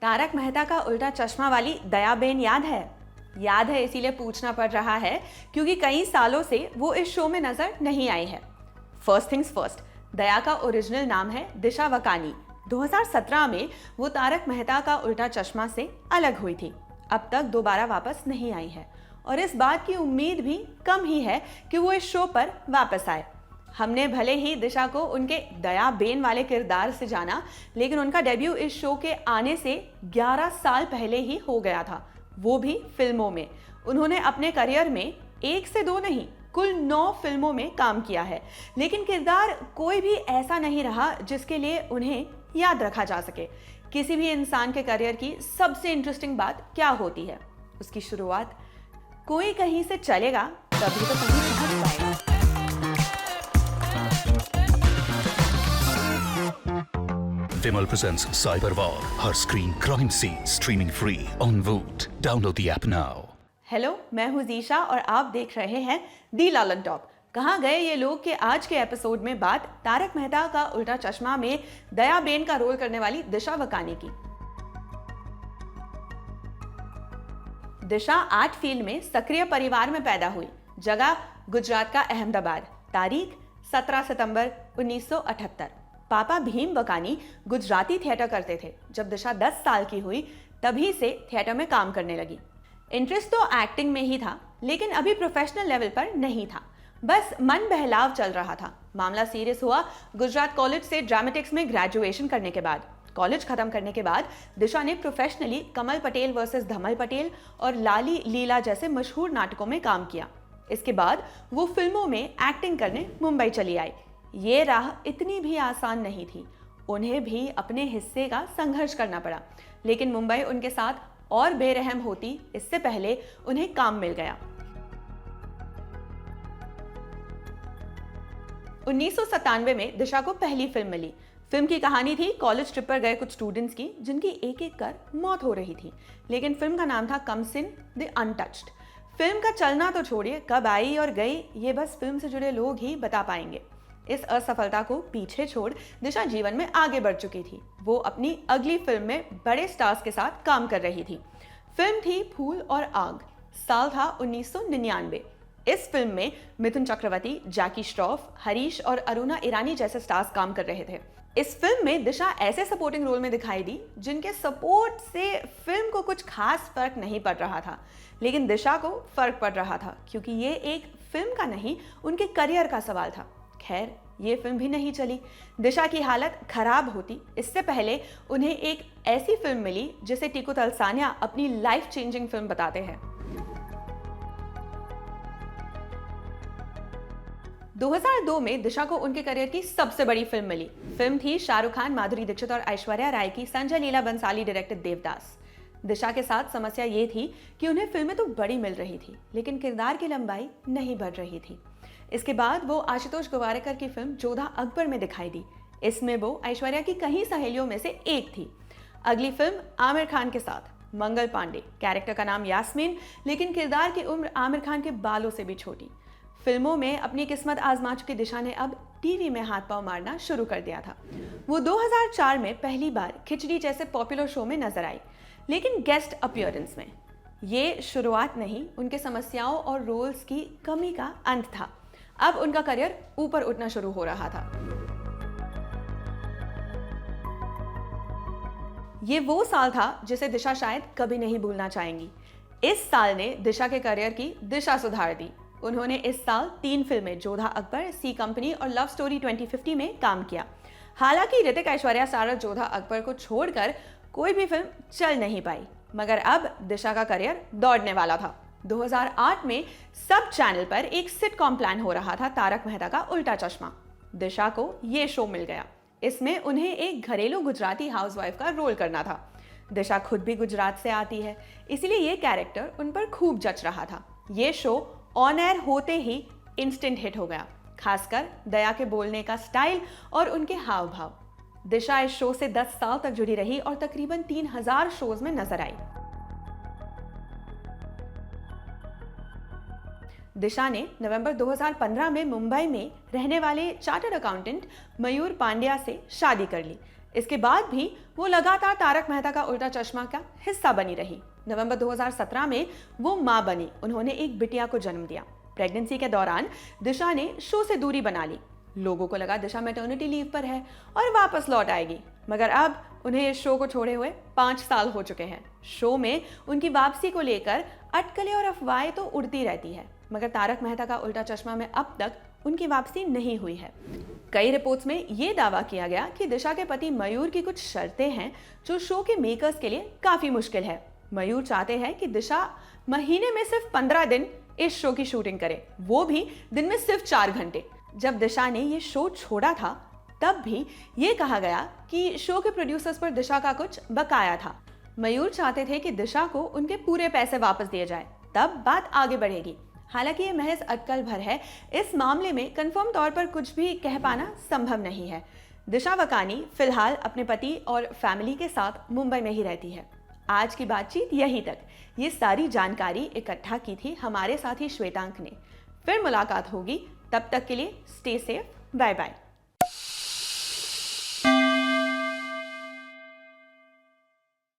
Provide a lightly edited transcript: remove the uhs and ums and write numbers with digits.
तारक मेहता का उल्टा चश्मा वाली दयाबेन याद है? याद है इसीलिए पूछना पड़ रहा है क्योंकि कई सालों से वो इस शो में नजर नहीं आई है। फर्स्ट थिंग्स फर्स्ट, दया का ओरिजिनल नाम है दिशा वकानी। 2017 में वो तारक मेहता का उल्टा चश्मा से अलग हुई थी। अब तक दोबारा वापस नहीं आई है और इस बात की उम्मीद भी कम ही है कि वो इस शो पर वापस आए। हमने भले ही दिशा को उनके दया बेन वाले किरदार से जाना, लेकिन उनका डेब्यू इस शो के आने से 11 साल पहले ही हो गया था, वो भी फिल्मों में। उन्होंने अपने करियर में 1 से 2 नहीं, कुल 9 फिल्मों में काम किया है, लेकिन किरदार कोई भी ऐसा नहीं रहा जिसके लिए उन्हें याद रखा जा सके। किसी भी इंसान के करियर की सबसे इंटरेस्टिंग बात क्या होती है? उसकी शुरुआत। कोई कहीं से चलेगा तभी तो कहीं पहुंच पाएगा। Vimal presents Cyberwar, her screen crime scene streaming free on Voot. Download the app now. Hello, मैं हूँ जीशा और आप देख रहे हैं दी लालन टॉप। कहाँ गए ये लोग के आज के एपिसोड में बात तारक मेहता का उल्टा चश्मा में दया बेन का रोल करने वाली दिशा वकानी की। दिशा आर्ट फील्ड में सक्रिय परिवार में पैदा हुई। जगह गुजरात का अहमदाबाद। तारीख 17 सितंबर 1978। पापा भीम वकानी गुजराती थिएटर करते थे। जब दिशा 10 साल की हुई तभी से थिएटर में काम करने लगी। इंटरेस्ट तो एक्टिंग में ही था, लेकिन अभी प्रोफेशनल लेवल पर नहीं था, बस मन बहलाव चल रहा था। मामला सीरियस हुआ गुजरात कॉलेज से ड्रामेटिक्स में ग्रेजुएशन करने के बाद। कॉलेज खत्म करने के बाद दिशा ने प्रोफेशनली कमल पटेल वर्सेस धमल पटेल और लाली लीला जैसे मशहूर नाटकों में काम किया। इसके बाद वो फिल्मों में एक्टिंग करने मुंबई चली आई। ये राह इतनी भी आसान नहीं थी, उन्हें भी अपने हिस्से का संघर्ष करना पड़ा, लेकिन मुंबई उनके साथ और बेरहम होती इससे पहले उन्हें काम मिल गया। 1997 में दिशा को पहली फिल्म मिली। फिल्म की कहानी थी कॉलेज ट्रिप पर गए कुछ स्टूडेंट्स की, जिनकी एक एक कर मौत हो रही थी, लेकिन फिल्म का नाम था कमसिन द अनटच्ड। फिल्म का चलना तो छोड़िए, कब आई और गई ये बस फिल्म से जुड़े लोग ही बता पाएंगे। इस असफलता को पीछे छोड़ दिशा जीवन में आगे बढ़ चुकी थी। वो अपनी अगली फिल्म में बड़े स्टार्स के साथ काम कर रही थी। फिल्म थी फूल और आग। साल था 1999। इस फिल्म में मिथुन चक्रवर्ती, जैकी श्रॉफ, हरीश और अरुणा ईरानी जैसे स्टार्स काम कर रहे थे। इस फिल्म में दिशा ऐसे सपोर्टिंग रोल में दिखाई दी जिनके सपोर्ट से फिल्म को कुछ खास फर्क नहीं पड़ रहा था, लेकिन दिशा को फर्क पड़ रहा था क्योंकि ये एक फिल्म का नहीं, उनके करियर का सवाल था। खैर, ये फिल्म भी नहीं चली। दिशा की हालत खराब होती इससे पहले उन्हें एक ऐसी फिल्म मिली जिसे टीकू तलसानिया अपनी लाइफ चेंजिंग फिल्म बताते हैं। 2002 में दिशा को उनके करियर की सबसे बड़ी फिल्म मिली। फिल्म थी शाहरुख खान, माधुरी दीक्षित और ऐश्वर्या राय की संजय लीला बंसाली डायरेक्टेड देवदास। दिशा के साथ समस्या ये थी कि उन्हें फिल्में तो बड़ी मिल रही थी, लेकिन किरदार की लंबाई नहीं बढ़ रही थी। इसके बाद वो आशुतोष गोवारिकर की फिल्म जोधा अकबर में दिखाई दी। इसमें वो ऐश्वर्या की कई सहेलियों में से एक थी। अगली फिल्म आमिर खान के साथ, मंगल पांडे। कैरेक्टर का नाम यास्मीन, लेकिन किरदार की उम्र आमिर खान के बालों से भी छोटी। फिल्मों में अपनी किस्मत आजमा चुकी दिशा ने अब टीवी में हाथ पांव मारना शुरू कर दिया था। वो 2004 में पहली बार खिचड़ी जैसे पॉपुलर शो में नजर आई, लेकिन गेस्ट अपीयरेंस में। ये शुरुआत नहीं, उनके समस्याओं और रोल्स की कमी का अंत था। अब उनका करियर ऊपर उठना शुरू हो रहा था। ये वो साल था जिसे दिशा शायद कभी नहीं भूलना चाहेंगी। इस साल ने दिशा के करियर की दिशा सुधार दी। उन्होंने इस साल 3 फिल्में जोधा अकबर, सी कंपनी और लव स्टोरी 2050 में काम किया। हालांकि ऋतिक, ऐश्वर्या स्टारर जोधा अकबर को छोड़कर कोई भी फिल्म चल नहीं पाई, मगर अब दिशा का करियर दौड़ने वाला था। 2008 में सब चैनल पर एक सिटकॉम प्लान हो रहा था, तारक मेहता का उल्टा चश्मा। दिशा को ये शो मिल गया। इसमें उन्हें एक घरेलू गुजराती हाउसवाइफ का रोल करना था। दिशा खुद भी गुजरात से आती है, इसलिए ये कैरेक्टर उन पर खूब जच रहा था। ये शो ऑन एयर होते ही इंस्टेंट हिट हो गया, खासकर दया के बोलने का स्टाइल और उनके हाव भाव। दिशा इस शो से 10 साल तक जुड़ी रही और तकरीबन 3000 शोज में नजर आई। दिशा ने नवंबर 2015 में मुंबई में रहने वाले चार्टर्ड अकाउंटेंट मयूर पांड्या से शादी कर ली। इसके बाद भी वो लगातार तारक मेहता का उल्टा चश्मा का हिस्सा बनी रही। नवंबर 2017 में वो मां बनी। उन्होंने एक बिटिया को जन्म दिया। प्रेगनेंसी के दौरान दिशा ने शो से दूरी बना ली। लोगों को लगा दिशा मैटर्निटी लीव पर है और वापस लौट आएगी, मगर अब उन्हें इस शो को छोड़े हुए 5 साल हो चुके हैं। शो में उनकी वापसी को लेकर अटकलें और अफवाहें तो उड़ती रहती है, मगर तारक मेहता का उल्टा चश्मा में अब तक उनकी वापसी नहीं हुई है। कई रिपोर्ट्स में ये दावा किया गया कि दिशा के पति मयूर की कुछ शर्तें हैं जो शो के मेकर्स के लिए काफी मुश्किल है। मयूर चाहते हैं कि दिशा महीने में सिर्फ 15 दिन इस शो की शूटिंग करे, वो भी दिन में सिर्फ 4 घंटे। जब दिशा ने ये शो छोड़ा था तब भी ये कहा गया कि शो के प्रोड्यूसर्स पर दिशा का कुछ बकाया था। मयूर चाहते थे कि दिशा को उनके पूरे पैसे वापस दिए जाए, तब बात आगे बढ़ेगी। हालांकि ये महज अटकल भर है। इस मामले में कंफर्म तौर पर कुछ भी कह पाना संभव नहीं है। दिशा वकानी फिलहाल अपने पति और फैमिली के साथ मुंबई में ही रहती है। आज की बातचीत यहीं तक। ये सारी जानकारी इकट्ठा की थी हमारे साथी श्वेतांक ने। फिर मुलाकात होगी, तब तक के लिए स्टे सेफ, बाय बाय।